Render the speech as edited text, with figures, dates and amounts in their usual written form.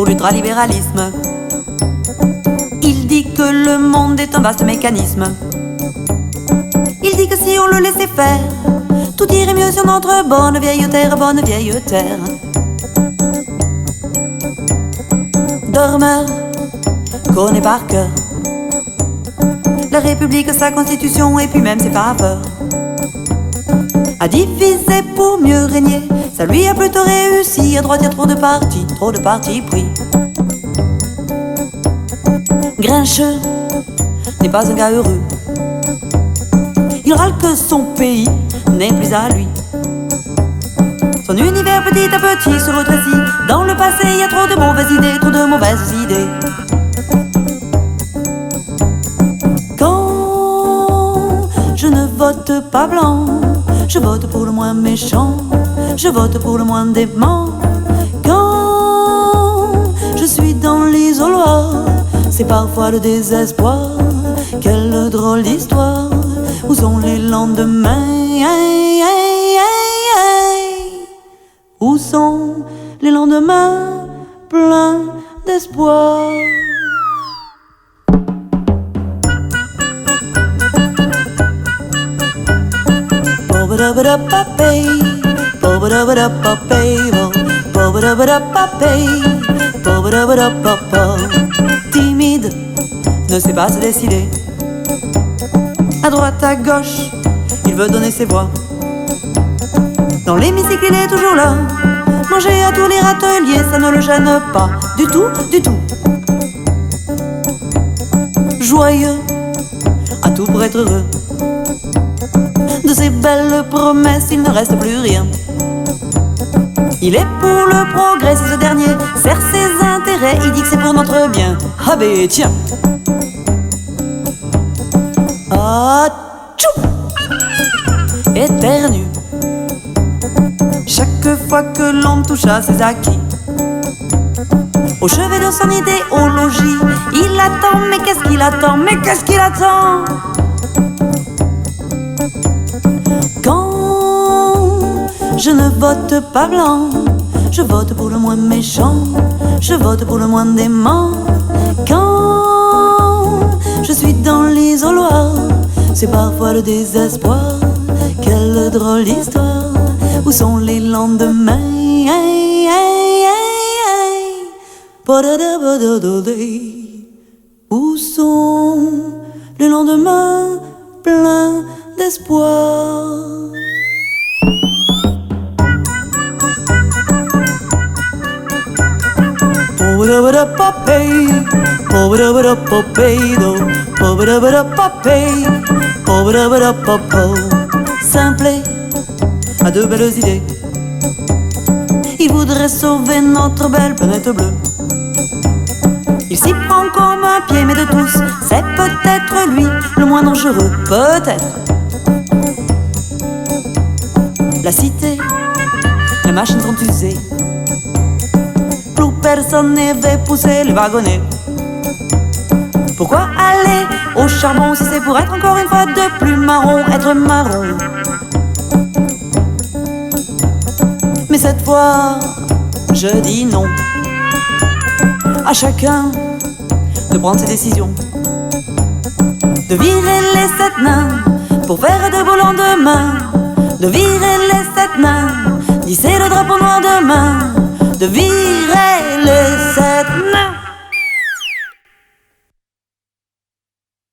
pour l'ultralibéralisme. Il dit que le monde est un vaste mécanisme. Il dit que si on le laissait faire, tout irait mieux sur notre bonne vieille terre, bonne vieille terre. Dormeur connaît par cœur la République, sa constitution et puis même ses faveurs. À diviser pour mieux régner, ça lui a plutôt réussi. À droite, il y a trop de partis pris. Grincheux n'est pas un gars heureux. Il râle que son pays n'est plus à lui. Son univers petit à petit se rétrécit. Dans le passé, il y a trop de mauvaises idées, trop de mauvaises idées. Quand je ne vote pas blanc, je vote pour le moins méchant, je vote pour le moins dément. Quand je suis dans l'isoloir, c'est parfois le désespoir. Quelle drôle d'histoire, où sont les lendemains? Où sont les lendemains pleins d'espoir? Timide, ne sait pas se décider. À droite, à gauche, il veut donner ses voix. Dans l'hémicycle, il est toujours là. Manger à tous les râteliers, ça ne le gêne pas. Du tout, du tout. Joyeux, à tout pour être heureux. De ces belles promesses, il ne reste plus rien. Il est pour le progrès, c'est ce dernier sert ses intérêts, il dit que c'est pour notre bien. Ah ben tiens. Ah tchou, éternue chaque fois que l'on touche à ses acquis. Au chevet de son idéologie, il attend, mais qu'est-ce qu'il attend? Mais qu'est-ce qu'il attend? Quand je ne vote pas blanc, je vote pour le moins méchant, je vote pour le moins dément. Quand je suis dans l'isoloir, c'est parfois le désespoir. Quelle drôle d'histoire, où sont les lendemains? Où sont les lendemains pleins d'espoir? Simplet a de belles idées. Il voudrait sauver notre belle planète bleue. Il s'y prend comme un pied, mais de tous, c'est peut-être lui le moins dangereux, peut-être. La cité, les machines sont usées. Plus personne ne veut pousser les wagonnets. Pourquoi aller au charbon si c'est pour être encore une fois de plus marron, être marron? Mais cette fois, je dis non. À chacun de prendre ses décisions, de virer les 7 nains pour faire de beaux lendemains, de virer les 7 nains, d'hisser le drapeau noir demain, de virer